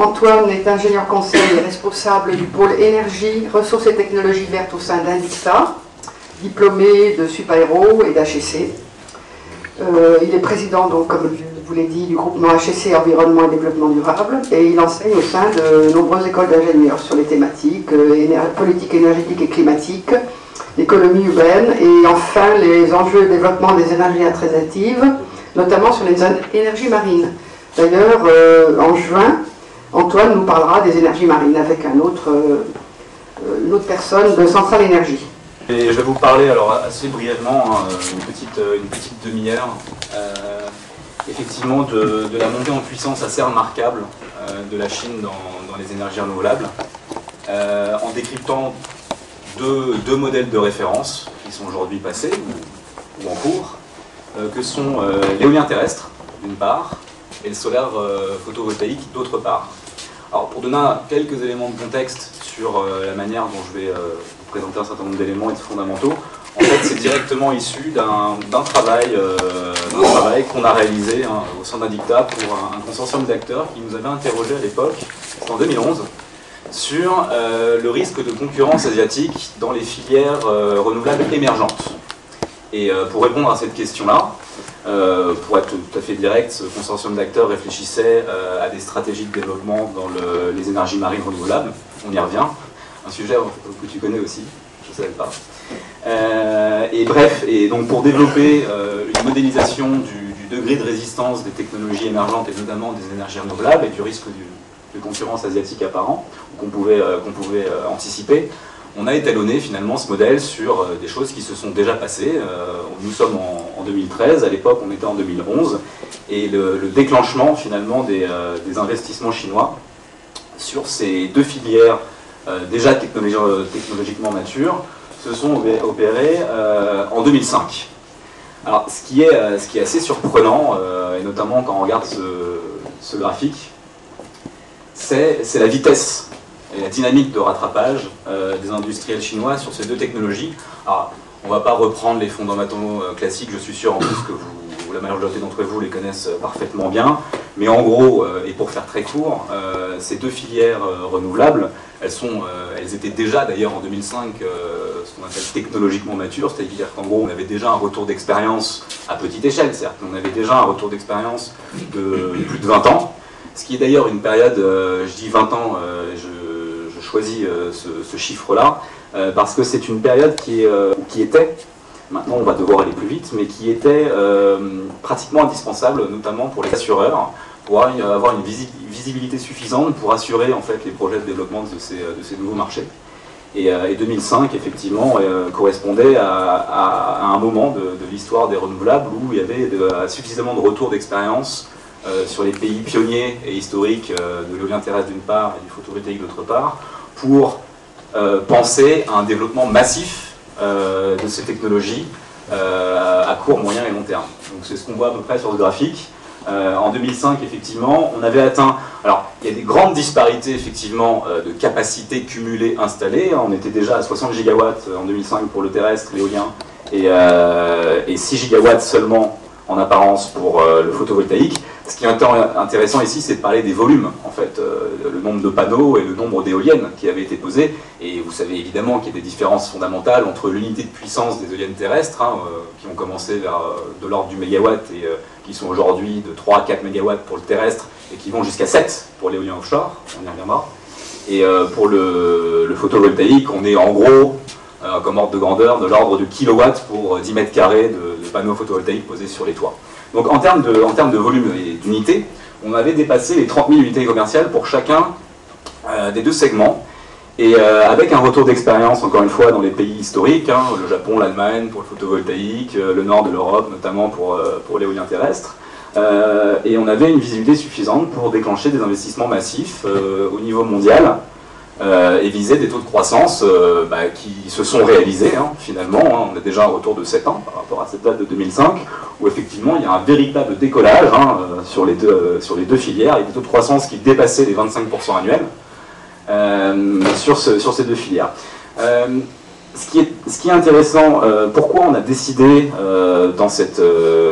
Antoine est ingénieur conseil et responsable du pôle énergie, ressources et technologies vertes au sein d'Indixa, diplômé de Supaéro et d'HEC. Il est président, donc, comme je vous l'ai dit, du groupement HEC Environnement et Développement Durable, et il enseigne au sein de nombreuses écoles d'ingénieurs sur les thématiques politique énergétique et climatique, l'économie urbaine et enfin les enjeux de développement des énergies alternatives, notamment sur les énergies marines. D'ailleurs, en juin, Antoine nous parlera des énergies marines avec une autre personne de Centrale Énergie. Et je vais vous parler alors assez brièvement, une petite demi-heure, effectivement de la montée en puissance assez remarquable de la Chine dans les énergies renouvelables, en décryptant deux modèles de référence qui sont aujourd'hui passés ou en cours, que sont l'éolien terrestre d'une part et le solaire photovoltaïque d'autre part. Alors pour donner quelques éléments de contexte sur la manière dont je vais vous présenter un certain nombre d'éléments et de fondamentaux, en fait c'est directement issu d'un travail qu'on a réalisé au sein d'Indixa pour un consortium d'acteurs qui nous avait interrogé à l'époque, en 2011, sur le risque de concurrence asiatique dans les filières renouvelables émergentes. Et pour répondre à cette question-là, pour être tout à fait direct, ce consortium d'acteurs réfléchissait à des stratégies de développement dans les énergies marines renouvelables. On y revient. Un sujet que tu connais aussi, je ne savais pas. Et bref, et donc pour développer une modélisation du degré de résistance des technologies émergentes et notamment des énergies renouvelables et du risque de concurrence asiatique apparent qu'on pouvait anticiper, on a étalonné finalement ce modèle sur des choses qui se sont déjà passées. Nous sommes en 2013, à l'époque on était en 2011, et le déclenchement finalement des investissements chinois sur ces deux filières déjà technologiquement matures se sont opérés en 2005. Alors ce qui est assez surprenant, et notamment quand on regarde ce graphique, c'est la vitesse et la dynamique de rattrapage des industriels chinois sur ces deux technologies. Alors, on ne va pas reprendre les fondamentaux classiques, je suis sûr en plus que la majorité d'entre vous les connaissent parfaitement bien, mais en gros, et pour faire très court, ces deux filières renouvelables, elles étaient déjà d'ailleurs en 2005 ce qu'on appelle technologiquement matures, c'est-à-dire qu'en gros on avait déjà un retour d'expérience à petite échelle, certes, on avait déjà un retour d'expérience de plus de 20 ans, ce qui est d'ailleurs une période, je dis 20 ans, je choisis ce chiffre-là, parce que c'est une période qui était, maintenant on va devoir aller plus vite, mais qui était pratiquement indispensable, notamment pour les assureurs, pour avoir une visibilité suffisante pour assurer en fait les projets de développement de ces nouveaux marchés. Et 2005, effectivement, correspondait à un moment de l'histoire des renouvelables où il y avait suffisamment de retours d'expérience sur les pays pionniers et historiques de l'éolien terrestre d'une part et du photovoltaïque d'autre part, pour penser à un développement massif de ces technologies à court, moyen et long terme. Donc c'est ce qu'on voit à peu près sur ce graphique. En 2005, effectivement, on avait atteint... Alors, il y a des grandes disparités, effectivement, de capacité cumulée installée. On était déjà à 60 gigawatts en 2005 pour le terrestre, l'éolien, et 6 gigawatts seulement en apparence pour le photovoltaïque. Ce qui est intéressant ici, c'est de parler des volumes, en fait, le nombre de panneaux et le nombre d'éoliennes qui avaient été posées. Et vous savez évidemment qu'il y a des différences fondamentales entre l'unité de puissance des éoliennes terrestres, qui ont commencé de l'ordre du mégawatt et qui sont aujourd'hui de 3 à 4 mégawatts pour le terrestre et qui vont jusqu'à 7 pour l'éolien offshore, on y reviendra. Et pour le photovoltaïque, on est en gros, comme ordre de grandeur, de l'ordre de kilowatts pour 10 mètres carrés de panneaux photovoltaïques posés sur les toits. Donc en termes de volume et d'unités, on avait dépassé les 30 000 unités commerciales pour chacun des deux segments. Et avec un retour d'expérience, encore une fois, dans les pays historiques, le Japon, l'Allemagne pour le photovoltaïque, le nord de l'Europe notamment pour l'éolien terrestre. Et on avait une visibilité suffisante pour déclencher des investissements massifs au niveau mondial et viser des taux de croissance qui se sont réalisés finalement. On a déjà un retour de 7 ans par rapport à cette date de 2005, où effectivement il y a un véritable décollage sur les deux filières, et des taux de croissance qui dépassaient les 25% annuels sur ces deux filières. Ce qui est intéressant, pourquoi on a décidé dans cette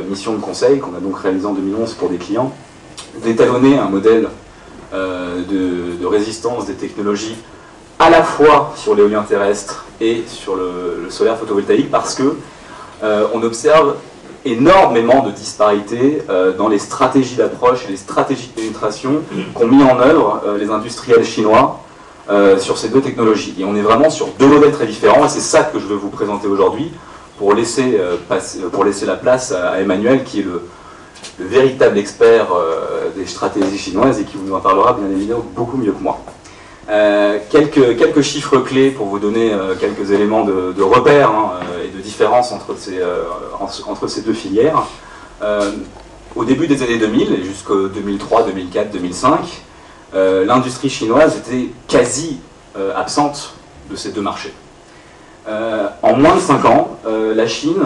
mission de conseil qu'on a donc réalisée en 2011 pour des clients, d'étalonner un modèle de résistance des technologies à la fois sur l'éolien terrestre et sur le solaire photovoltaïque, parce que on observe énormément de disparités dans les stratégies d'approche et les stratégies de pénétration qu'ont mis en œuvre les industriels chinois sur ces deux technologies. Et on est vraiment sur deux modèles très différents, et c'est ça que je veux vous présenter aujourd'hui pour laisser la place à Emmanuel, qui est le véritable expert des stratégies chinoises et qui vous en parlera bien évidemment beaucoup mieux que moi. Quelques chiffres clés pour vous donner quelques éléments de repère et de différence entre ces deux filières. Au début des années 2000 et jusqu'au 2003, 2004, 2005, l'industrie chinoise était quasi absente de ces deux marchés. En moins de 5 ans, la Chine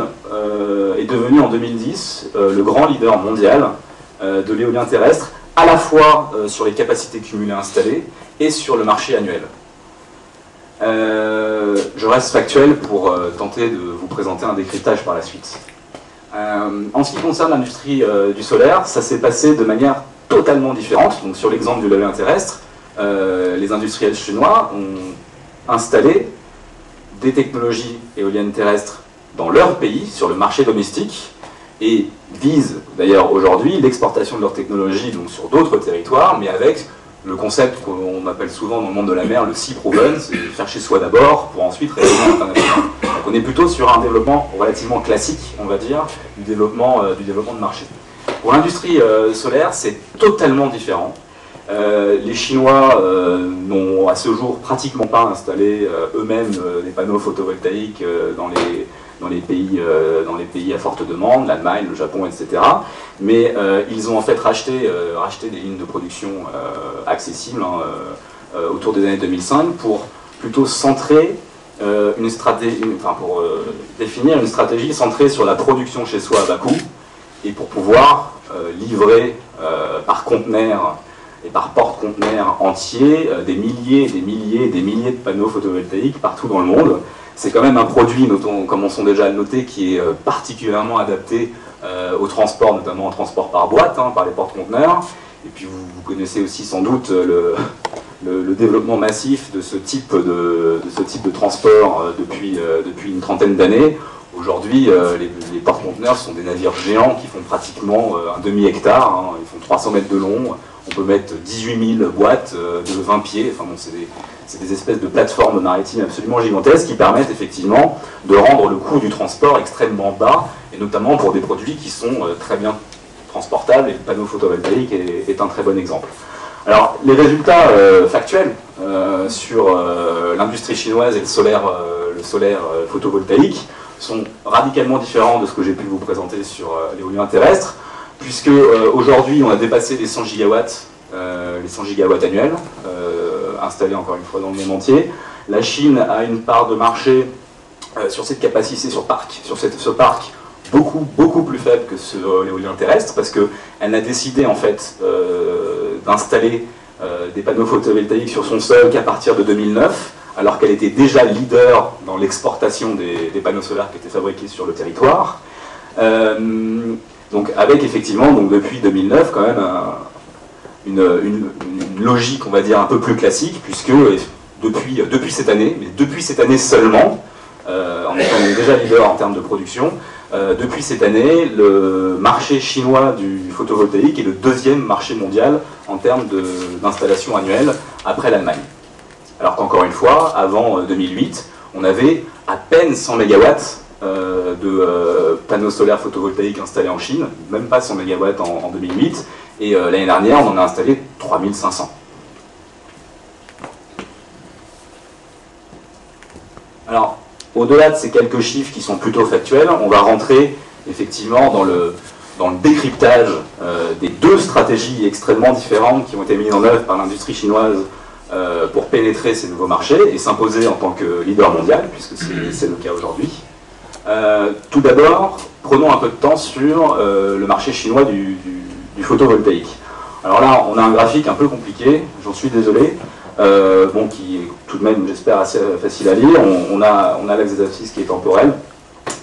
est devenue en 2010 le grand leader mondial de l'éolien terrestre, à la fois sur les capacités cumulées installées et sur le marché annuel. Je reste factuel pour tenter de vous présenter un décryptage par la suite. En ce qui concerne l'industrie du solaire, ça s'est passé de manière totalement différente. Donc, sur l'exemple du l'éolien terrestre, les industriels chinois ont installé des technologies éoliennes terrestres dans leur pays, sur le marché domestique, et visent d'ailleurs aujourd'hui l'exportation de leur technologie donc sur d'autres territoires, mais avec le concept qu'on appelle souvent dans le monde de la mer le sea proven, c'est faire chez soi d'abord pour ensuite rayonner à l'international. Donc on est plutôt sur un développement relativement classique, on va dire, du développement de marché. Pour l'industrie solaire, c'est totalement différent. Les Chinois n'ont à ce jour pratiquement pas installé eux-mêmes des panneaux photovoltaïques dans les pays à forte demande, l'Allemagne, le Japon, etc. Mais ils ont en fait racheté des lignes de production accessibles autour des années 2005 pour plutôt centrer définir une stratégie centrée sur la production chez soi à bas coût et pour pouvoir livrer par conteneur et par porte-conteneur entier des milliers de panneaux photovoltaïques partout dans le monde. C'est quand même un produit, comme on s'en déjà noté, qui est particulièrement adapté au transport, notamment au transport par boîte, par les porte-conteneurs. Et puis vous connaissez aussi sans doute le développement massif de ce type de transport depuis une trentaine d'années. Aujourd'hui, les porte-conteneurs sont des navires géants qui font pratiquement un demi-hectare, ils font 300 mètres de long. On peut mettre 18 000 boîtes de 20 pieds, enfin bon, c'est des espèces de plateformes maritimes absolument gigantesques qui permettent effectivement de rendre le coût du transport extrêmement bas, et notamment pour des produits qui sont très bien transportables, et le panneau photovoltaïque est un très bon exemple. Alors, les résultats factuels sur l'industrie chinoise et le solaire photovoltaïque sont radicalement différents de ce que j'ai pu vous présenter sur l'éolien terrestre, puisque aujourd'hui on a dépassé les 100 gigawatts annuels, installés encore une fois dans le monde entier. La Chine a une part de marché sur cette capacité, ce parc, beaucoup plus faible que sur l'éolien terrestre, parce qu'elle a décidé en fait d'installer des panneaux photovoltaïques sur son sol qu'à partir de 2009, alors qu'elle était déjà leader dans l'exportation des panneaux solaires qui étaient fabriqués sur le territoire. Donc avec effectivement, depuis 2009, quand même une logique, on va dire, un peu plus classique, puisque depuis cette année seulement, on est quand même déjà leader en termes de production, depuis cette année, le marché chinois du photovoltaïque est le deuxième marché mondial en termes d'installation annuelle après l'Allemagne. Alors qu'encore une fois, avant 2008, on avait à peine 100 MW de panneaux solaires photovoltaïques installés en Chine, même pas 100 MW en 2008, et l'année dernière on en a installé 3500. Alors, au-delà de ces quelques chiffres qui sont plutôt factuels, on va rentrer effectivement dans le décryptage des deux stratégies extrêmement différentes qui ont été mises en œuvre par l'industrie chinoise pour pénétrer ces nouveaux marchés et s'imposer en tant que leader mondial, puisque c'est le cas aujourd'hui. Tout d'abord, prenons un peu de temps sur le marché chinois du photovoltaïque. Alors là, on a un graphique un peu compliqué, j'en suis désolé, qui est tout de même, j'espère, assez facile à lire. On a l'axe-axis qui est temporel,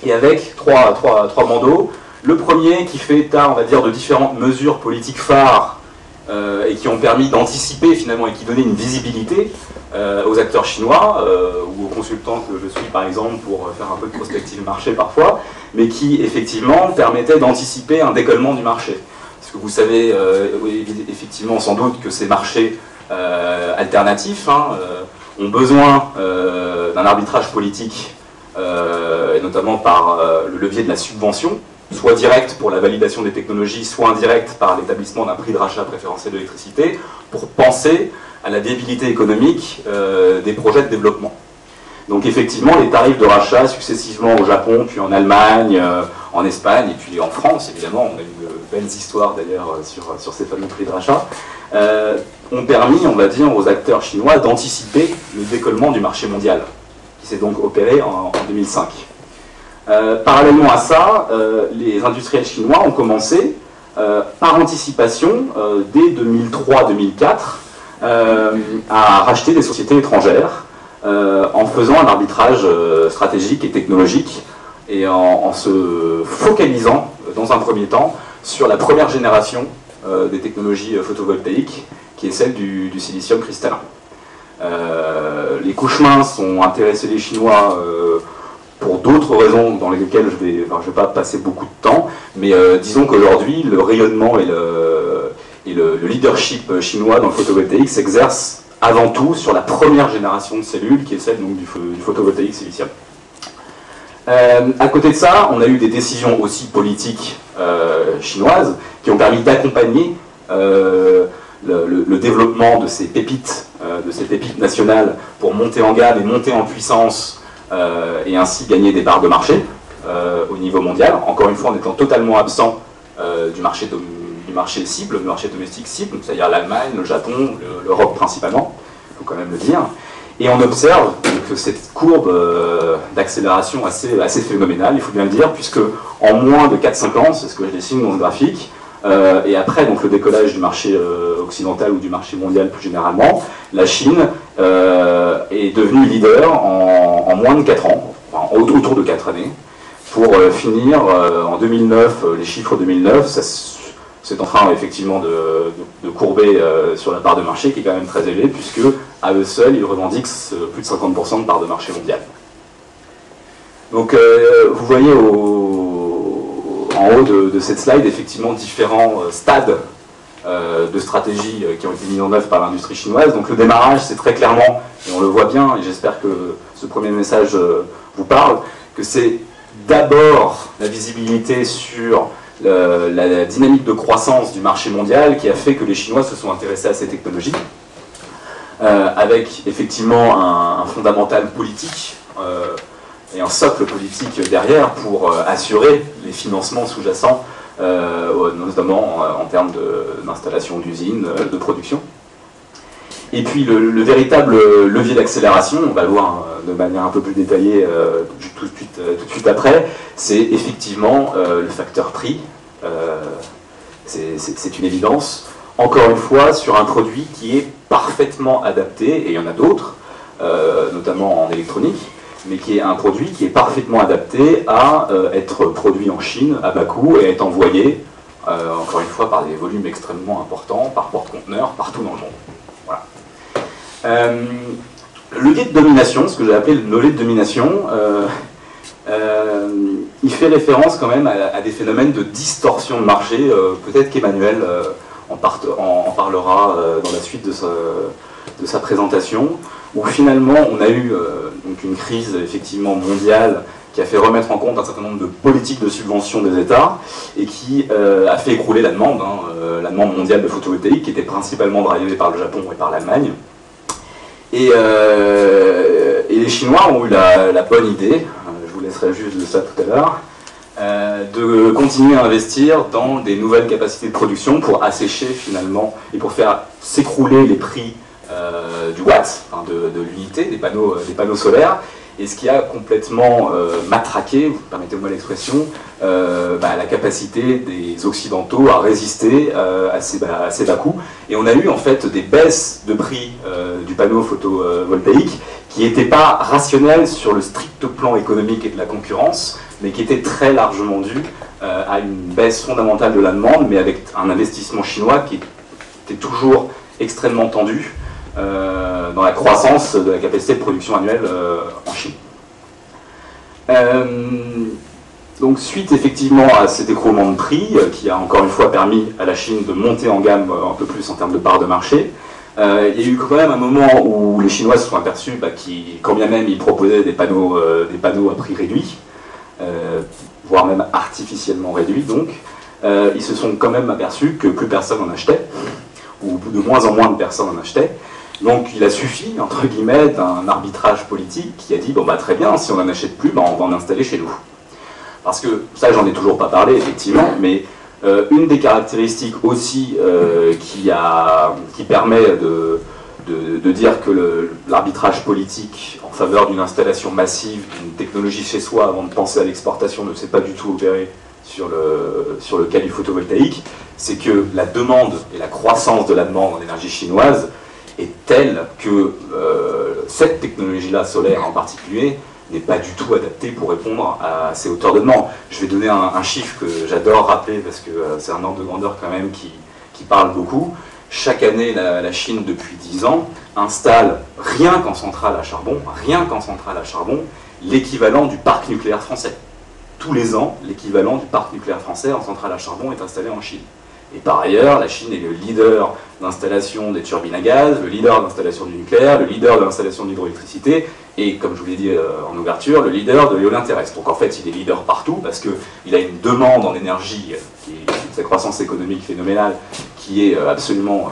et avec trois bandeaux. Le premier qui fait état, on va dire, de différentes mesures politiques phares et qui ont permis d'anticiper finalement et qui donnaient une visibilité aux acteurs chinois ou aux consultants que je suis par exemple pour faire un peu de prospective marché parfois, mais qui effectivement permettaient d'anticiper un décollement du marché. Parce que vous savez oui, effectivement sans doute que ces marchés alternatifs ont besoin d'un arbitrage politique, et notamment par le levier de la subvention, soit direct pour la validation des technologies, soit indirect par l'établissement d'un prix de rachat préférentiel d'électricité, pour penser à la viabilité économique des projets de développement. Donc effectivement, les tarifs de rachat successivement au Japon, puis en Allemagne, en Espagne, et puis en France, évidemment, on a eu de belles histoires d'ailleurs sur ces fameux prix de rachat, ont permis, on va dire, aux acteurs chinois d'anticiper le décollement du marché mondial, qui s'est donc opéré en 2005. Parallèlement à ça, les industriels chinois ont commencé, par anticipation, dès 2003-2004, à racheter des sociétés étrangères, en faisant un arbitrage stratégique et technologique, et en se focalisant, dans un premier temps, sur la première génération des technologies photovoltaïques, qui est celle du silicium cristallin. Les couches minces ont intéressé les Chinois pour d'autres raisons dans lesquelles je vais pas passer beaucoup de temps, mais disons qu'aujourd'hui, le rayonnement et le leadership chinois dans le photovoltaïque s'exerce avant tout sur la première génération de cellules, qui est celle donc, du photovoltaïque silicium. À côté de ça, on a eu des décisions aussi politiques chinoises qui ont permis d'accompagner le développement de ces pépites nationales pour monter en gamme et monter en puissance et ainsi gagner des parts de marché au niveau mondial, encore une fois en étant totalement absent du marché cible, du marché domestique cible, c'est-à-dire l'Allemagne, le Japon, l'Europe principalement, il faut quand même le dire. Et on observe que cette courbe d'accélération assez phénoménale, il faut bien le dire, puisque en moins de 4-5 ans, c'est ce que je dessine dans ce graphique, et après donc, le décollage du marché occidental ou du marché mondial plus généralement, la Chine est devenue leader en moins de 4 ans, enfin, autour de 4 années, pour finir en 2009, les chiffres 2009, c'est en train effectivement de courber sur la part de marché qui est quand même très élevée, puisque à eux seuls, ils revendiquent plus de 50% de part de marché mondiale. Donc vous voyez en haut de cette slide effectivement différents stades de stratégie qui ont été mis en œuvre par l'industrie chinoise. Donc le démarrage, c'est très clairement, et on le voit bien, et j'espère que ce premier message vous parle, que c'est d'abord la visibilité sur la dynamique de croissance du marché mondial qui a fait que les Chinois se sont intéressés à ces technologies, avec effectivement un fondamental politique et un socle politique derrière pour assurer les financements sous-jacents, notamment en termes d'installation d'usines, de production. Et puis le véritable levier d'accélération, on va le voir de manière un peu plus détaillée tout de suite après, c'est effectivement le facteur prix. C'est une évidence. Encore une fois, sur un produit qui est parfaitement adapté, et il y en a d'autres, notamment en électronique, mais qui est un produit qui est parfaitement adapté à être produit en Chine à bas coût et être envoyé, encore une fois, par des volumes extrêmement importants, par porte-conteneurs, partout dans le monde. Voilà. Le levier de domination, ce que j'ai appelé le levier de domination, il fait référence quand même à des phénomènes de distorsion de marché. Peut-être qu'Emmanuel en parlera dans la suite de sa présentation, où finalement on a eu donc une crise effectivement mondiale qui a fait remettre en compte un certain nombre de politiques de subvention des États et qui a fait écrouler la demande, la demande mondiale de photovoltaïque, qui était principalement drivée par le Japon et par l'Allemagne. Et les Chinois ont eu la bonne idée, je vous laisserai juste de ça tout à l'heure, de continuer à investir dans des nouvelles capacités de production pour assécher finalement et pour faire s'écrouler les prix du watt, enfin de l'unité, des panneaux solaires, et ce qui a complètement matraqué, permettez-moi l'expression, la capacité des Occidentaux à résister à ces bas coûts. Et on a eu en fait des baisses de prix du panneau photovoltaïque qui n'étaient pas rationnelles sur le strict plan économique et de la concurrence, mais qui étaient très largement dues à une baisse fondamentale de la demande, mais avec un investissement chinois qui qui est toujours extrêmement tendu dans la croissance de la capacité de production annuelle en Chine. Donc suite effectivement à cet écroulement de prix, qui a encore une fois permis à la Chine de monter en gamme un peu plus en termes de part de marché, il y a eu quand même un moment où les Chinois se sont aperçus quand bien même ils proposaient des panneaux à prix réduit, voire même artificiellement réduit, donc ils se sont quand même aperçus que plus personne en achetait, ou de moins en moins de personnes en achetaient. Donc il a suffi, entre guillemets, d'un arbitrage politique qui a dit, bon bah très bien, si on n'en achète plus, on va en installer chez nous. Parce que, ça j'en ai toujours pas parlé, effectivement, mais une des caractéristiques aussi qui permet de dire que l'arbitrage politique en faveur d'une installation massive d'une technologie chez soi avant de penser à l'exportation ne s'est pas du tout opéré sur le cas du photovoltaïque, c'est que la demande et la croissance de la demande en énergie chinoise est telle que cette technologie-là, solaire en particulier, n'est pas du tout adaptée pour répondre à ces hauteurs de demande. Je vais donner un chiffre que j'adore rappeler parce que c'est un ordre de grandeur quand même qui parle beaucoup. Chaque année, la Chine, depuis 10 ans, installe, rien qu'en centrale à charbon, l'équivalent du parc nucléaire français. Tous les ans, l'équivalent du parc nucléaire français en centrale à charbon est installé en Chine. Et par ailleurs, la Chine est le leader d'installation des turbines à gaz, le leader d'installation du nucléaire, le leader de l'installation de l'hydroélectricité, et comme je vous l'ai dit en ouverture, le leader de l'éolien terrestre. Donc en fait, il est leader partout parce qu'il a une demande en énergie, qui est sa croissance économique phénoménale, qui est absolument,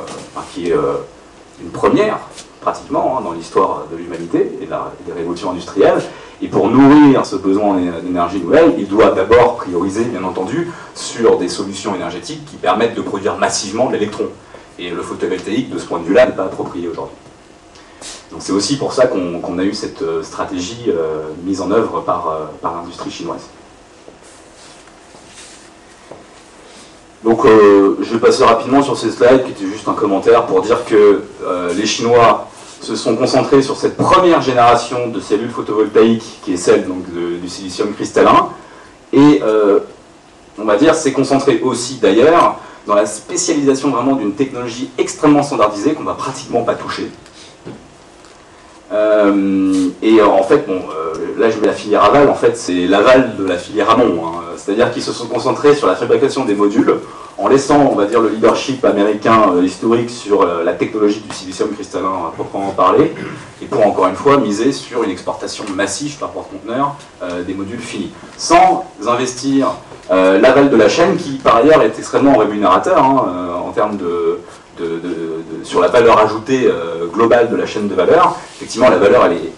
une première, pratiquement, dans l'histoire de l'humanité et des révolutions industrielles. Et pour nourrir ce besoin en énergie nouvelle, il doit d'abord prioriser, bien entendu, sur des solutions énergétiques qui permettent de produire massivement de l'électron. Et le photovoltaïque, de ce point de vue-là, n'est pas approprié aujourd'hui. Donc c'est aussi pour ça qu'on a eu cette stratégie mise en œuvre par l'industrie chinoise. Donc je vais passer rapidement sur ces slides, qui étaient juste un commentaire pour dire que les Chinois se sont concentrés sur cette première génération de cellules photovoltaïques, qui est celle donc, du silicium cristallin, et on va dire s'est concentré aussi d'ailleurs dans la spécialisation vraiment d'une technologie extrêmement standardisée qu'on ne va pratiquement pas toucher. Et en fait, là je mets la filière aval, en fait c'est l'aval de la filière amont, hein. C'est-à-dire qu'ils se sont concentrés sur la fabrication des modules, en laissant, on va dire, le leadership américain historique sur la technologie du silicium cristallin à proprement parler, et pour encore une fois miser sur une exportation massive par porte-conteneur des modules finis, sans investir l'aval de la chaîne qui par ailleurs est extrêmement rémunérateur en termes sur la valeur ajoutée globale de la chaîne de valeur. Effectivement, la valeur elle est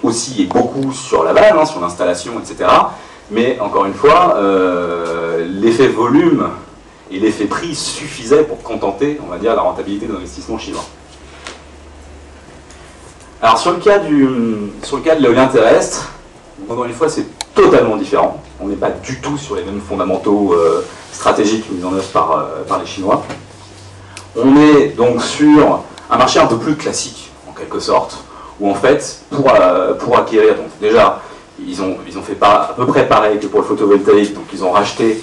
aussi et beaucoup sur l'aval, sur l'installation, etc. Mais encore une fois, l'effet volume et l'effet prix suffisaient pour contenter, on va dire, la rentabilité de l'investissement chinois. Alors sur le cas de l'éolien terrestre, encore une fois, c'est totalement différent. On n'est pas du tout sur les mêmes fondamentaux stratégiques mis en œuvre par les Chinois. On est donc sur un marché un peu plus classique, en quelque sorte, où en fait, pour acquérir, donc déjà, ils ont fait à peu près pareil que pour le photovoltaïque, donc ils ont racheté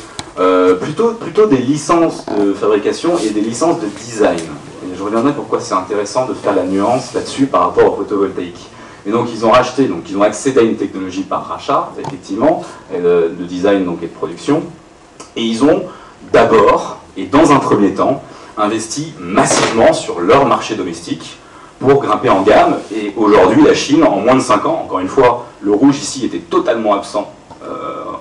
plutôt des licences de fabrication et des licences de design. Et je reviendrai pourquoi c'est intéressant de faire la nuance là-dessus par rapport au photovoltaïque. Et donc ils ont racheté, donc ils ont accédé à une technologie par rachat, effectivement, de design donc, et de production, et ils ont d'abord, et dans un premier temps, investi massivement sur leur marché domestique pour grimper en gamme. Et aujourd'hui, la Chine, en moins de 5 ans, encore une fois, le rouge ici était totalement absent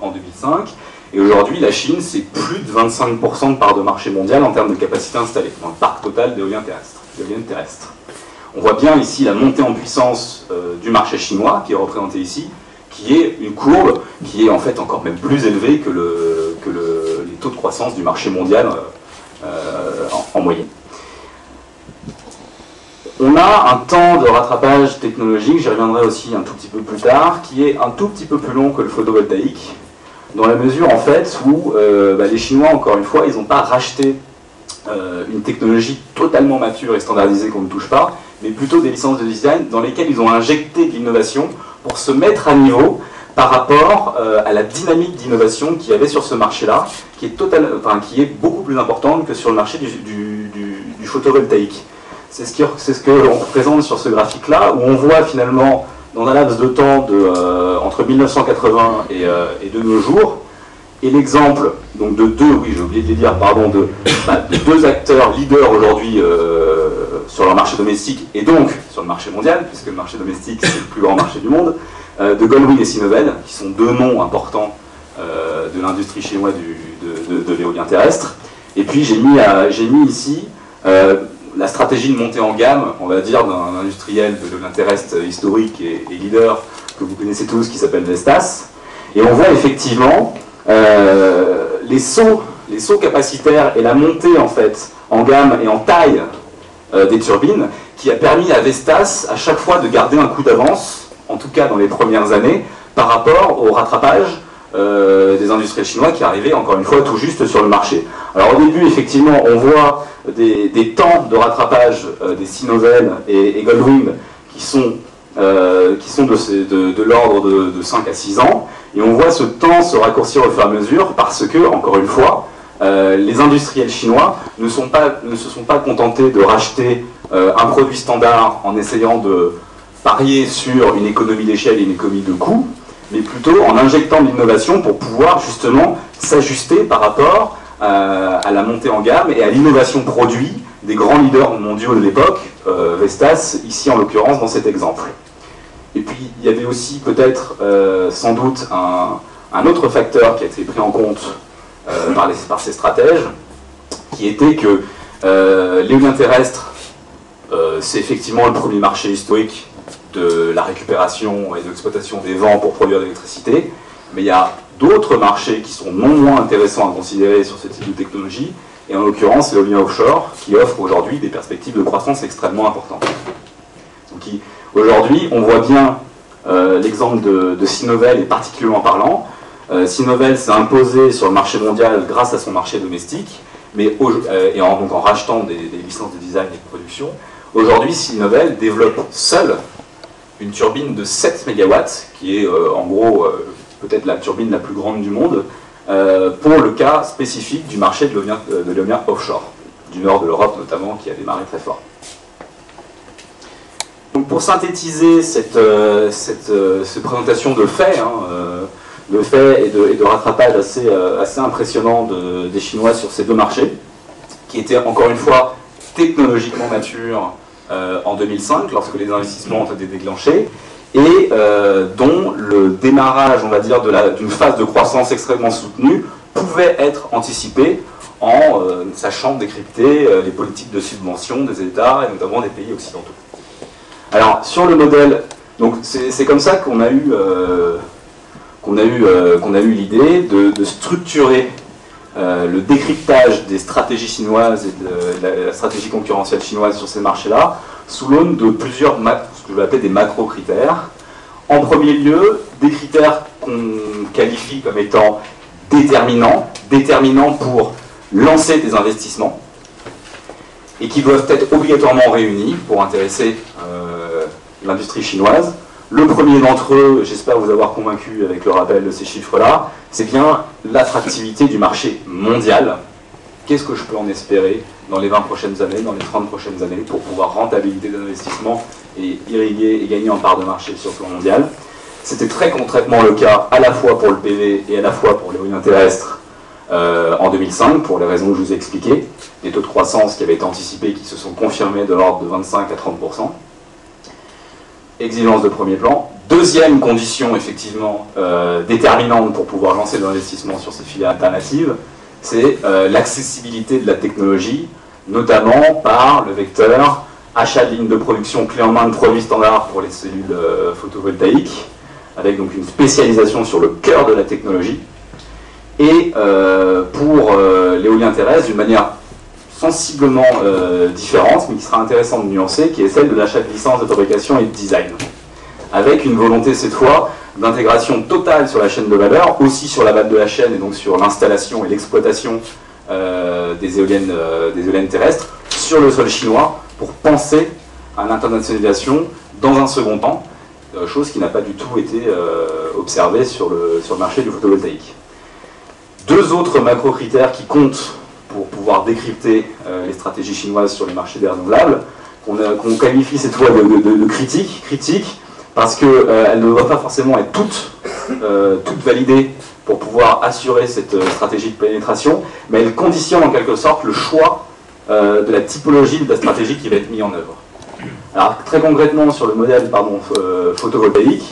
en 2005, et aujourd'hui, la Chine, c'est plus de 25% de part de marché mondial en termes de capacité installée, dans le parc total d'éoliennes terrestres. On voit bien ici la montée en puissance du marché chinois, qui est représenté ici, qui est une courbe qui est en fait encore même plus élevée que les taux de croissance du marché mondial en moyenne. On a un temps de rattrapage technologique, j'y reviendrai aussi un tout petit peu plus tard, qui est un tout petit peu plus long que le photovoltaïque, dans la mesure en fait où les Chinois, encore une fois, ils n'ont pas racheté une technologie totalement mature et standardisée qu'on ne touche pas, mais plutôt des licences de design dans lesquelles ils ont injecté de l'innovation pour se mettre à niveau par rapport à la dynamique d'innovation qu'il y avait sur ce marché-là, qui est beaucoup plus importante que sur le marché du photovoltaïque. C'est ce que l'on représente sur ce graphique-là, où on voit finalement, dans un laps de temps entre 1980 et de nos jours, et l'exemple donc de j'ai oublié de les dire, pardon, de deux acteurs leaders aujourd'hui sur leur marché domestique et donc sur le marché mondial, puisque le marché domestique c'est le plus grand marché du monde, de Goldwind et Sinovel, qui sont deux noms importants de l'industrie chinoise de l'éolien terrestre. Et puis j'ai mis ici la stratégie de montée en gamme, on va dire, d'un industriel de l'éolien terrestre historique et leader que vous connaissez tous, qui s'appelle Vestas. Et on voit effectivement les sauts capacitaires et la montée en fait en gamme et en taille des turbines, qui a permis à Vestas à chaque fois de garder un coup d'avance, en tout cas dans les premières années, par rapport au rattrapage des industriels chinois qui arrivaient encore une fois tout juste sur le marché. Alors au début, effectivement, on voit des temps de rattrapage des Sinovel et Goldwind qui sont de l'ordre de 5 à 6 ans, et on voit ce temps se raccourcir au fur et à mesure parce que, encore une fois, les industriels chinois ne se sont pas contentés de racheter un produit standard en essayant de parier sur une économie d'échelle et une économie de coût, mais plutôt en injectant de l'innovation pour pouvoir justement s'ajuster par rapport à la montée en gamme et à l'innovation produit des grands leaders mondiaux de l'époque, Vestas, ici en l'occurrence dans cet exemple. Et puis il y avait aussi peut-être sans doute un autre facteur qui a été pris en compte par ces stratèges, qui était que l'éolien terrestre, c'est effectivement le premier marché historique de la récupération et de l'exploitation des vents pour produire de l'électricité, mais il y a d'autres marchés qui sont non moins intéressants à considérer sur ce type de technologie, et en l'occurrence l'éolien offshore, qui offre aujourd'hui des perspectives de croissance extrêmement importantes. Donc aujourd'hui, on voit bien l'exemple de Sinovel est particulièrement parlant. Sinovel s'est imposé sur le marché mondial grâce à son marché domestique, mais donc en rachetant des licences de design et de production. Aujourd'hui, Sinovel développe seul une turbine de 7 MW, qui est en gros peut-être la turbine la plus grande du monde, pour le cas spécifique du marché de l'éolien offshore, du nord de l'Europe notamment, qui a démarré très fort. Donc pour synthétiser cette présentation de faits, et de rattrapage assez impressionnant des Chinois sur ces deux marchés, qui étaient encore une fois technologiquement matures en 2005, lorsque les investissements ont été déclenchés, et dont le démarrage, on va dire, d'une phase de croissance extrêmement soutenue pouvait être anticipé en sachant décrypter les politiques de subvention des États, et notamment des pays occidentaux. Alors, sur le modèle, donc c'est comme ça qu'on a eu l'idée de structurer le décryptage des stratégies chinoises et de la stratégie concurrentielle chinoise sur ces marchés-là, sous l'aune de plusieurs, ce que je vais appeler des macro-critères. En premier lieu, des critères qu'on qualifie comme étant déterminants pour lancer des investissements, et qui doivent être obligatoirement réunis pour intéresser l'industrie chinoise. Le premier d'entre eux, j'espère vous avoir convaincu avec le rappel de ces chiffres-là, c'est bien l'attractivité du marché mondial. Qu'est-ce que je peux en espérer dans les 20 prochaines années, dans les 30 prochaines années, pour pouvoir rentabiliser l'investissement et irriguer et gagner en part de marché sur le plan mondial. C'était très concrètement le cas à la fois pour le PV et à la fois pour l'éolien terrestre en 2005, pour les raisons que je vous ai expliquées, des taux de croissance qui avaient été anticipés qui se sont confirmés de l'ordre de 25 à 30%. Exigence de premier plan. Deuxième condition, effectivement, déterminante pour pouvoir lancer de l'investissement sur ces filières alternatives, c'est l'accessibilité de la technologie, notamment par le vecteur achat de lignes de production clé en main de produits standards pour les cellules photovoltaïques, avec donc une spécialisation sur le cœur de la technologie, et pour l'éolien terrestre d'une manière sensiblement différente, mais qui sera intéressante de nuancer, qui est celle de l'achat de licences de fabrication et de design, avec une volonté cette fois d'intégration totale sur la chaîne de valeur, aussi sur la base de la chaîne et donc sur l'installation et l'exploitation des éoliennes terrestres sur le sol chinois, pour penser à l'internationalisation dans un second temps, chose qui n'a pas du tout été observée sur le marché du photovoltaïque. Deux autres macro-critères qui comptent pour pouvoir décrypter les stratégies chinoises sur les marchés des renouvelables, qu'on qualifie cette fois de critique, parce qu'elles ne doivent pas forcément être toutes validées pour pouvoir assurer cette stratégie de pénétration, mais elles conditionnent en quelque sorte le choix de la typologie de la stratégie qui va être mise en œuvre. Alors très concrètement sur le modèle photovoltaïque,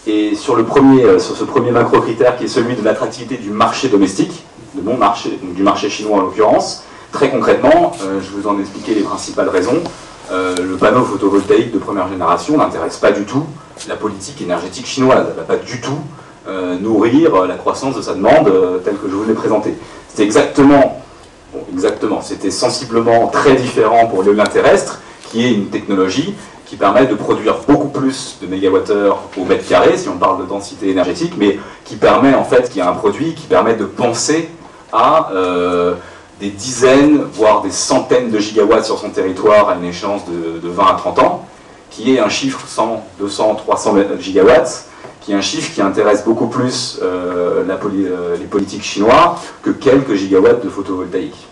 et sur ce premier macro-critère qui est celui de l'attractivité du marché domestique, de mon marché, donc du marché chinois en l'occurrence, très concrètement, je vous en ai expliqué les principales raisons. Le panneau photovoltaïque de première génération n'intéresse pas du tout la politique énergétique chinoise. Elle ne va pas du tout nourrir la croissance de sa demande telle que je vous l'ai présentée. C'était c'était sensiblement très différent pour l'éolien terrestre, qui est une technologie qui permet de produire beaucoup plus de mégawattheures au mètre carré, si on parle de densité énergétique, mais qui permet en fait, qui est un produit qui permet de penser à des dizaines, voire des centaines de gigawatts sur son territoire à une échéance de 20 à 30 ans, qui est un chiffre 100, 200, 300 gigawatts, qui est un chiffre qui intéresse beaucoup plus les politiques chinois que quelques gigawatts de photovoltaïque.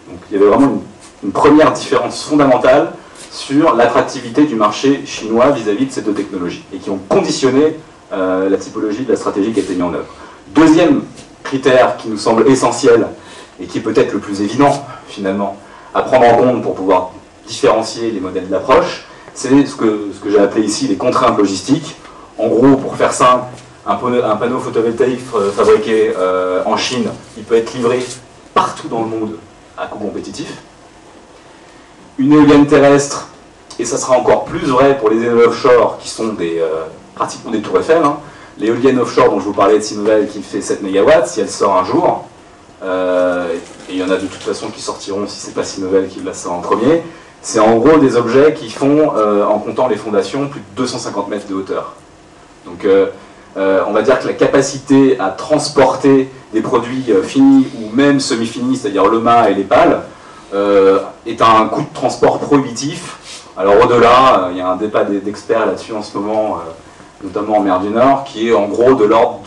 Donc il y avait vraiment une première différence fondamentale sur l'attractivité du marché chinois vis-à-vis de ces deux technologies, et qui ont conditionné la typologie de la stratégie qui a été mise en œuvre. Deuxième critère qui nous semble essentiel, et qui est peut-être le plus évident, finalement, à prendre en compte pour pouvoir différencier les modèles d'approche, c'est ce que j'ai appelé ici les contraintes logistiques. En gros, pour faire simple, un panneau photovoltaïque fabriqué en Chine, il peut être livré partout dans le monde à coût compétitif. Une éolienne terrestre, et ça sera encore plus vrai pour les éoliennes offshore, qui sont pratiquement des tours Eiffel. L'éolienne offshore dont je vous parlais de Sinovel, qui fait 7 MW, si elle sort un jour, et il y en a de toute façon qui sortiront si c'est pas Sinovel qui la sort en premier, c'est en gros des objets qui font, en comptant les fondations, plus de 250 mètres de hauteur. Donc on va dire que la capacité à transporter des produits finis ou même semi-finis, c'est-à-dire le mât et les pales, est à un coût de transport prohibitif. Alors au-delà, il y a un débat d'experts là-dessus en ce moment, notamment en mer du Nord, qui est en gros de l'ordre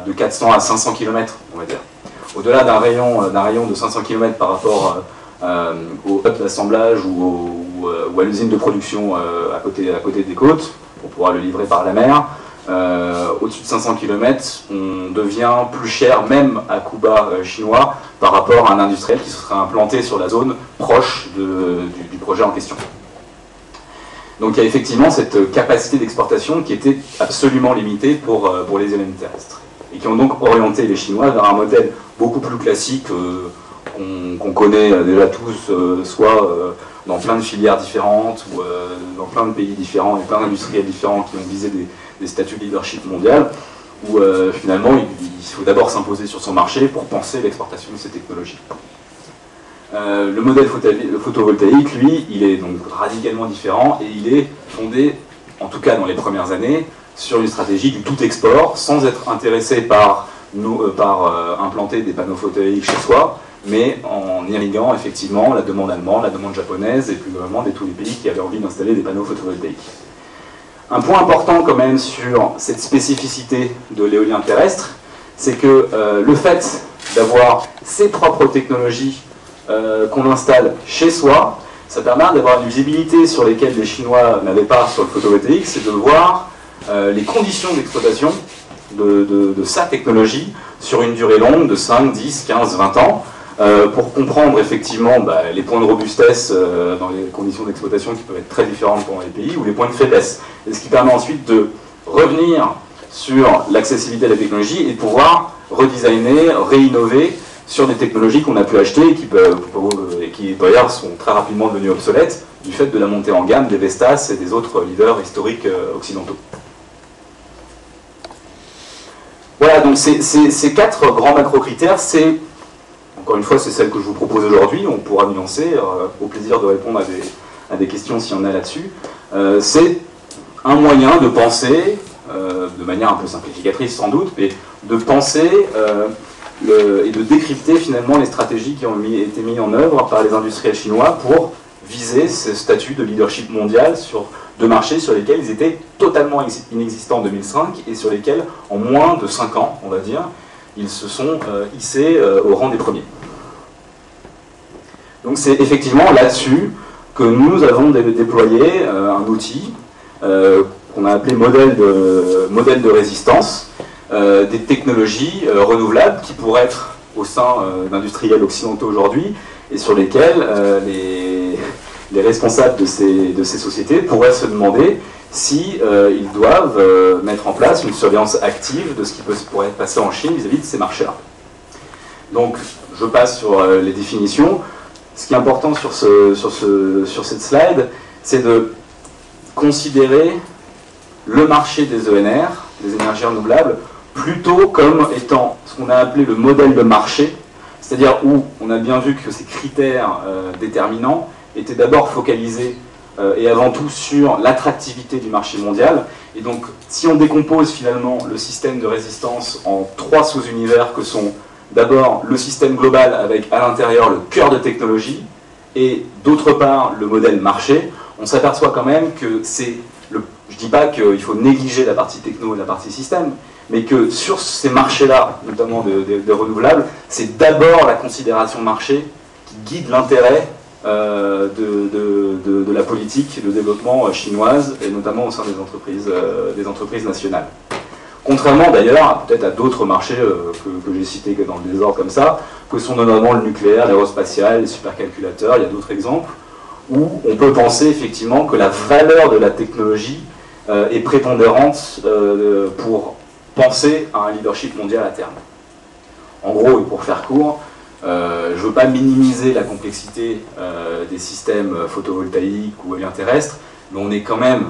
de 400 à 500 km, on va dire. Au-delà d'un rayon de 500 km par rapport au hub d'assemblage ou à l'usine de production à côté des côtes, pour pouvoir le livrer par la mer, au-dessus de 500 km, on devient plus cher, même à coût bas chinois, par rapport à un industriel qui se serait implanté sur la zone proche du projet en question. Donc il y a effectivement cette capacité d'exportation qui était absolument limitée pour les éoliennes terrestres, et qui ont donc orienté les Chinois vers un modèle beaucoup plus classique qu'on connaît déjà tous, soit dans plein de filières différentes, ou dans plein de pays différents et plein d'industriels différents qui ont visé des statuts de leadership mondial, où finalement il faut d'abord s'imposer sur son marché pour penser l'exportation de ces technologies. Le modèle photovoltaïque, lui, il est donc radicalement différent, et il est fondé, en tout cas dans les premières années, sur une stratégie du tout export, sans être intéressé par implanter des panneaux photovoltaïques chez soi, mais en irriguant effectivement la demande allemande, la demande japonaise, et plus globalement de tous les pays qui avaient envie d'installer des panneaux photovoltaïques. Un point important quand même sur cette spécificité de l'éolien terrestre, c'est que le fait d'avoir ses propres technologies qu'on installe chez soi, ça permet d'avoir une visibilité sur lesquelles les Chinois n'avaient pas sur le photovoltaïque, c'est de voir les conditions d'exploitation de sa technologie sur une durée longue de 5, 10, 15, 20 ans, pour comprendre effectivement les points de robustesse dans les conditions d'exploitation qui peuvent être très différentes pour les pays, ou les points de faiblesse. Et ce qui permet ensuite de revenir sur l'accessibilité à la technologie et de pouvoir redesigner, réinnover sur des technologies qu'on a pu acheter et qui d'ailleurs sont très rapidement devenues obsolètes du fait de la montée en gamme des Vestas et des autres leaders historiques occidentaux. Voilà, donc ces quatre grands macro-critères, encore une fois, c'est celle que je vous propose aujourd'hui, on pourra nuancer, au plaisir de répondre à des questions s'il y en a là-dessus. C'est un moyen de penser, de manière un peu simplificatrice sans doute, mais de penser et de décrypter finalement les stratégies qui ont été mises en œuvre par les industriels chinois pour viser ce statut de leadership mondial sur deux marchés sur lesquels ils étaient totalement inexistants en 2005 et sur lesquels, en moins de 5 ans, on va dire, ils se sont hissés au rang des premiers. Donc c'est effectivement là-dessus que nous avons déployé un outil qu'on a appelé modèle de résistance, des technologies renouvelables qui pourraient être au sein d'industriels occidentaux aujourd'hui et sur lesquels les responsables de ces sociétés pourraient se demander si ils doivent mettre en place une surveillance active de ce qui pourrait passer en Chine vis-à-vis de ces marchés-là. Donc, je passe sur les définitions. Ce qui est important sur cette slide, c'est de considérer le marché des ENR, des énergies renouvelables, plutôt comme étant ce qu'on a appelé le modèle de marché, c'est-à-dire où on a bien vu que ces critères déterminants étaient d'abord focalisés et avant tout sur l'attractivité du marché mondial. Et donc, si on décompose finalement le système de résistance en 3 sous-univers que sont d'abord le système global avec à l'intérieur le cœur de technologie et d'autre part le modèle marché, on s'aperçoit quand même que c'est je ne dis pas qu'il faut négliger la partie techno et la partie système, mais que sur ces marchés-là, notamment de renouvelables, c'est d'abord la considération marché qui guide l'intérêt de la politique de développement chinoise, et notamment au sein des entreprises nationales. Contrairement d'ailleurs peut-être à d'autres marchés que j'ai cités dans le désordre comme ça, que sont notamment le nucléaire, l'aérospatial, les supercalculateurs, il y a d'autres exemples, où on peut penser effectivement que la valeur de la technologie est prépondérante pour penser à un leadership mondial à terme. En gros, et pour faire court, je ne veux pas minimiser la complexité des systèmes photovoltaïques ou éoliens terrestres, mais on est quand même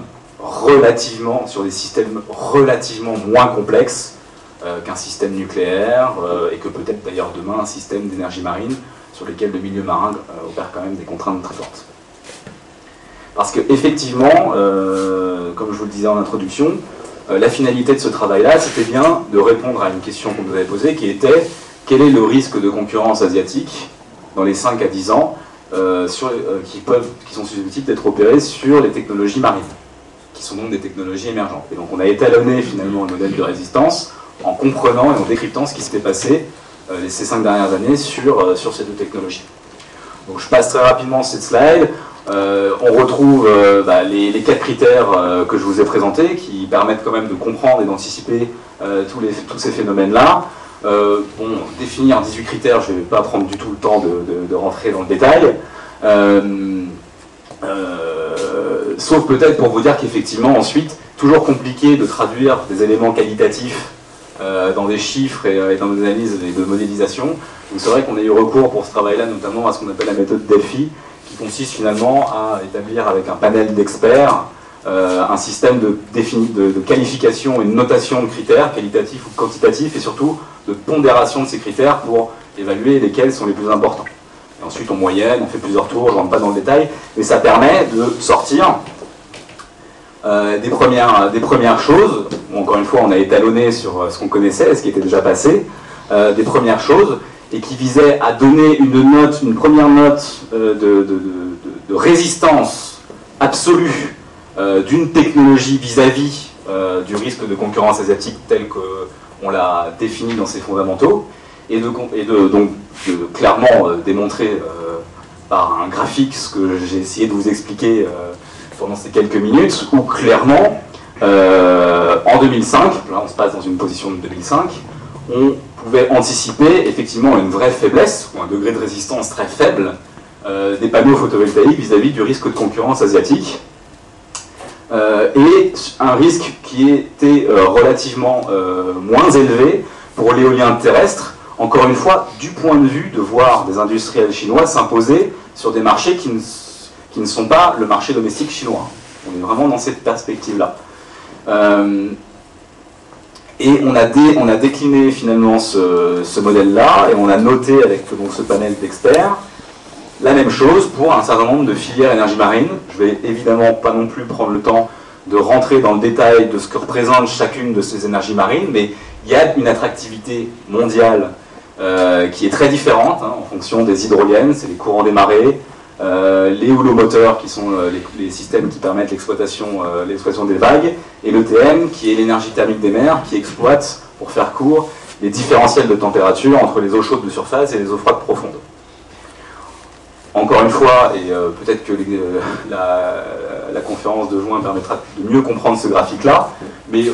sur des systèmes relativement moins complexes qu'un système nucléaire et que peut-être d'ailleurs demain un système d'énergie marine sur lesquels le milieu marin opère quand même des contraintes très fortes. Parce qu'effectivement, comme je vous le disais en introduction, la finalité de ce travail-là, c'était bien de répondre à une question qu'on nous avait posée qui était quel est le risque de concurrence asiatique dans les 5 à 10 ans qui sont susceptibles d'être opérés sur les technologies marines, qui sont donc des technologies émergentes. Et donc on a étalonné finalement le modèle de résistance en comprenant et en décryptant ce qui s'était passé ces 5 dernières années sur ces 2 technologies. Donc je passe très rapidement cette slide. On retrouve les 4 critères que je vous ai présentés qui permettent quand même de comprendre et d'anticiper tous ces phénomènes-là. Définir 18 critères, je ne vais pas prendre du tout le temps de rentrer dans le détail. Sauf peut-être pour vous dire qu'effectivement, ensuite, toujours compliqué de traduire des éléments qualitatifs dans des chiffres et dans des analyses et de modélisation. Donc c'est vrai qu'on a eu recours pour ce travail-là, notamment à ce qu'on appelle la méthode Delphi, qui consiste finalement à établir avec un panel d'experts un système de qualification et de notation de critères, qualitatifs ou quantitatifs, et surtout de pondération de ces critères pour évaluer lesquels sont les plus importants. Et ensuite, on moyenne, on fait plusieurs tours, je ne rentre pas dans le détail, mais ça permet de sortir des premières choses. Bon, encore une fois, on a étalonné sur ce qu'on connaissait, ce qui était déjà passé, des premières choses, et qui visaient à donner une première note de résistance absolue d'une technologie vis-à-vis du risque de concurrence asiatique tel qu'on l'a défini dans ses fondamentaux, et donc clairement démontrer par un graphique ce que j'ai essayé de vous expliquer pendant ces quelques minutes, où clairement, en 2005, là on se passe dans une position de 2005, on pouvait anticiper effectivement une vraie faiblesse, ou un degré de résistance très faible des panneaux photovoltaïques vis-à-vis du risque de concurrence asiatique, et un risque qui était relativement moins élevé pour l'éolien terrestre, encore une fois, du point de vue de voir des industriels chinois s'imposer sur des marchés qui ne sont pas le marché domestique chinois. On est vraiment dans cette perspective-là. Et on a décliné finalement ce modèle-là, et on a noté avec donc, ce panel d'experts la même chose pour un certain nombre de filières énergie marine. Je vais évidemment pas non plus prendre le temps de rentrer dans le détail de ce que représente chacune de ces énergies marines, mais il y a une attractivité mondiale qui est très différente en fonction des hydroliennes, c'est les courants des marées, les houlomoteurs qui sont les systèmes qui permettent l'exploitation des vagues, et l'ETM qui est l'énergie thermique des mers qui exploite, pour faire court, les différentiels de température entre les eaux chaudes de surface et les eaux froides profondes. Encore fois, et peut-être que la conférence de juin permettra de mieux comprendre ce graphique-là, mais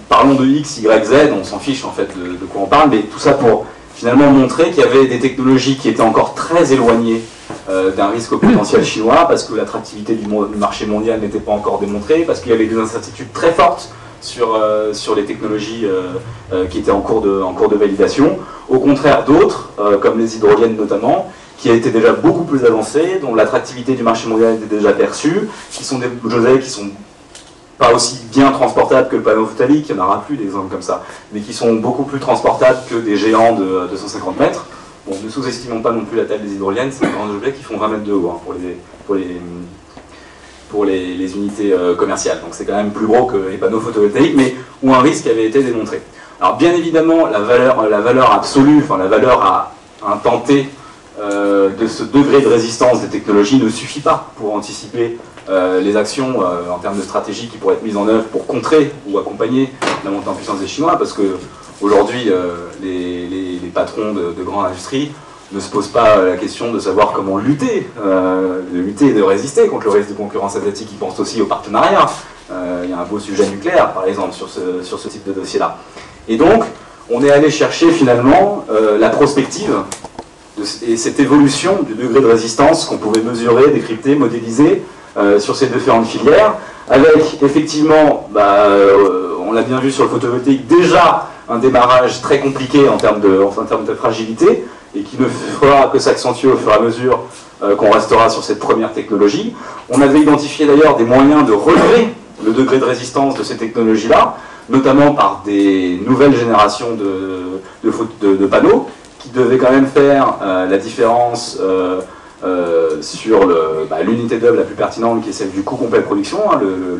parlons de X, Y, Z, on s'en fiche en fait de quoi on parle, mais tout ça pour finalement montrer qu'il y avait des technologies qui étaient encore très éloignées d'un risque potentiel chinois, parce que l'attractivité du marché mondial n'était pas encore démontrée, parce qu'il y avait des incertitudes très fortes sur les technologies qui étaient en cours de validation, au contraire d'autres, comme les hydroliennes notamment, qui étaient déjà beaucoup plus avancées, dont l'attractivité du marché mondial était déjà perçue, qui sont des objets qui sont pas aussi bien transportables que le panneau photovoltaïque, il n'y en aura plus d'exemples comme ça, mais qui sont beaucoup plus transportables que des géants de 250 mètres. Bon, ne sous-estimons pas non plus la taille des hydroliennes, c'est des grands objets qui font 20 mètres de haut pour les unités commerciales. Donc c'est quand même plus gros que les panneaux photovoltaïques, mais où un risque avait été démontré. Alors bien évidemment, la valeur absolue, enfin la valeur à un temps T de ce degré de résistance des technologies ne suffit pas pour anticiper les actions en termes de stratégie qui pourraient être mises en œuvre pour contrer ou accompagner la montée en puissance des Chinois, parce que aujourd'hui les patrons de grande industrie ne se posent pas la question de savoir comment lutter, et de résister contre le risque de concurrence asiatique. Ils pensent aussi au partenariat. Il y a un beau sujet nucléaire, par exemple, sur ce type de dossier-là. Et donc, on est allé chercher finalement la prospective et cette évolution du degré de résistance qu'on pouvait mesurer, décrypter, modéliser sur ces différentes filières, avec effectivement, on l'a bien vu sur le photovoltaïque, déjà un démarrage très compliqué en termes de fragilité, et qui ne fera que s'accentuer au fur et à mesure qu'on restera sur cette première technologie. On avait identifié d'ailleurs des moyens de relever le degré de résistance de ces technologies-là, notamment par des nouvelles générations de panneaux, qui devaient quand même faire la différence sur l'unité d'œuvre la plus pertinente, qui est celle du coût complet de production,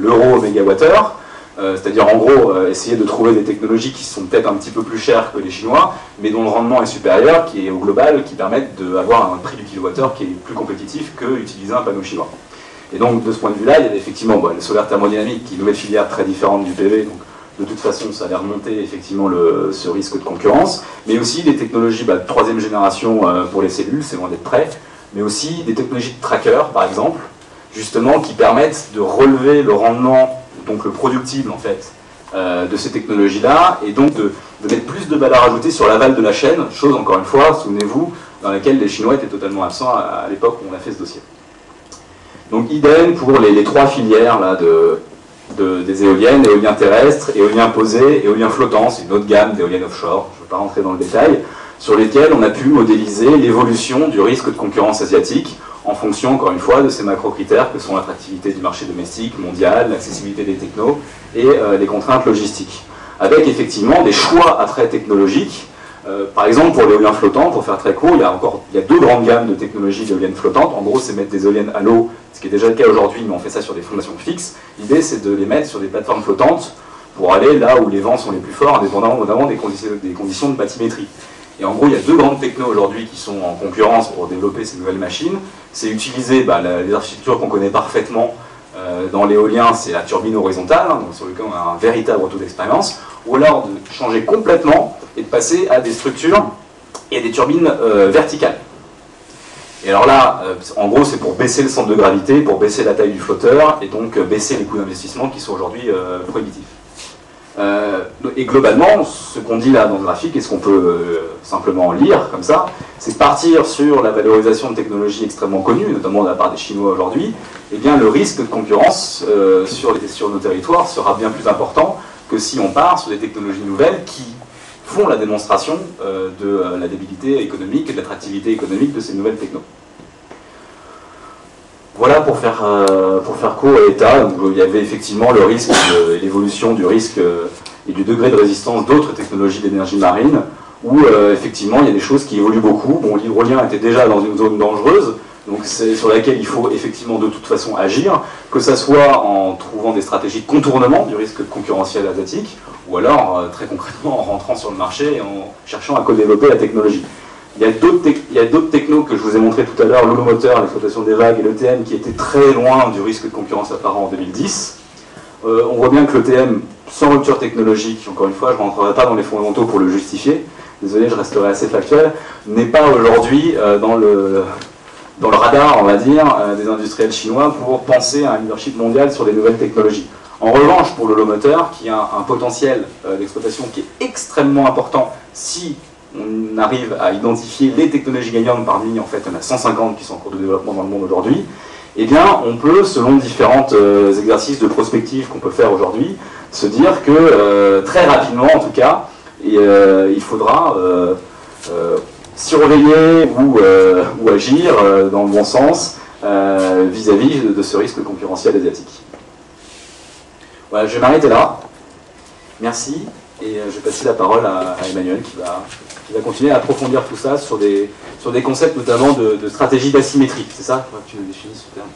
l'euro au mégawattheure. C'est-à-dire en gros essayer de trouver des technologies qui sont peut-être un petit peu plus chères que les Chinois, mais dont le rendement est supérieur, qui est au global, qui permettent d'avoir un prix du kilowattheure qui est plus compétitif que utiliser un panneau chinois. Et donc de ce point de vue-là, il y a effectivement le solaire thermodynamique, qui est une nouvelle filière très différente du PV, donc de toute façon ça allait remonter effectivement ce risque de concurrence, mais aussi des technologies de troisième génération pour les cellules, c'est loin d'être prêt, mais aussi des technologies de tracker par exemple, justement qui permettent de relever le rendement, donc le productible en fait, de ces technologies-là, et donc de mettre plus de valeur ajoutée sur l'aval de la chaîne, chose encore une fois, souvenez-vous, dans laquelle les Chinois étaient totalement absents à l'époque où on a fait ce dossier. Donc idem pour les trois filières là, des éoliennes, éolien terrestre, éolien posé, éolien flottant, c'est une autre gamme d'éoliennes offshore, je ne vais pas rentrer dans le détail, sur lesquelles on a pu modéliser l'évolution du risque de concurrence asiatique, en fonction, encore une fois, de ces macro-critères que sont l'attractivité du marché domestique, mondial, l'accessibilité des technos et les contraintes logistiques. Avec effectivement des choix à trait technologiques. Par exemple, pour l'éolien flottant, pour faire très court, il y a deux grandes gammes de technologies d'éoliennes flottantes. En gros, c'est mettre des éoliennes à l'eau, ce qui est déjà le cas aujourd'hui, mais on fait ça sur des fondations fixes. L'idée, c'est de les mettre sur des plateformes flottantes pour aller là où les vents sont les plus forts, indépendamment des conditions de bathymétrie. Et en gros, il y a deux grandes technos aujourd'hui qui sont en concurrence pour développer ces nouvelles machines. C'est utiliser les architectures qu'on connaît parfaitement dans l'éolien, c'est la turbine horizontale, donc sur lequel on a un véritable retour d'expérience, ou alors de changer complètement et de passer à des structures et des turbines verticales. Et alors là, en gros, c'est pour baisser le centre de gravité, pour baisser la taille du flotteur, et donc baisser les coûts d'investissement qui sont aujourd'hui prohibitifs. Et globalement, ce qu'on dit là dans le graphique, et ce qu'on peut simplement lire comme ça, c'est partir sur la valorisation de technologies extrêmement connues, notamment de la part des Chinois aujourd'hui, et bien le risque de concurrence sur nos territoires sera bien plus important que si on part sur des technologies nouvelles qui font la démonstration de la débilité économique et de l'attractivité économique de ces nouvelles technos. Voilà pour faire court à l'état. Il y avait effectivement le risque et l'évolution du risque et du degré de résistance d'autres technologies d'énergie marine, où effectivement il y a des choses qui évoluent beaucoup. Bon, l'hydrolien était déjà dans une zone dangereuse, donc c'est sur laquelle il faut effectivement de toute façon agir, que ça soit en trouvant des stratégies de contournement du risque concurrentiel asiatique, ou alors très concrètement en rentrant sur le marché et en cherchant à co-développer la technologie. Il y a d'autres technos que je vous ai montré tout à l'heure, l'holomoteur, l'exploitation des vagues et l'ETM, qui étaient très loin du risque de concurrence apparent en 2010. On voit bien que l'ETM, sans rupture technologique, encore une fois, je ne rentrerai pas dans les fondamentaux pour le justifier, désolé, je resterai assez factuel, n'est pas aujourd'hui dans dans le radar, on va dire, des industriels chinois pour penser à un leadership mondial sur les nouvelles technologies. En revanche, pour le low moteur, qui a un potentiel d'exploitation qui est extrêmement important, si on arrive à identifier les technologies gagnantes parmi, en fait, il y en a 150 qui sont en cours de développement dans le monde aujourd'hui, eh bien, on peut, selon différents exercices de prospective qu'on peut faire aujourd'hui, se dire que, très rapidement en tout cas, il faudra surveiller ou agir dans le bon sens vis-à-vis de ce risque concurrentiel asiatique. Voilà, je vais m'arrêter là. Merci. Et je vais passer la parole à Emmanuel qui va continuer à approfondir tout ça sur des concepts notamment de stratégie d'asymétrie. C'est ça? Il faudra que tu nous définisses ce terme.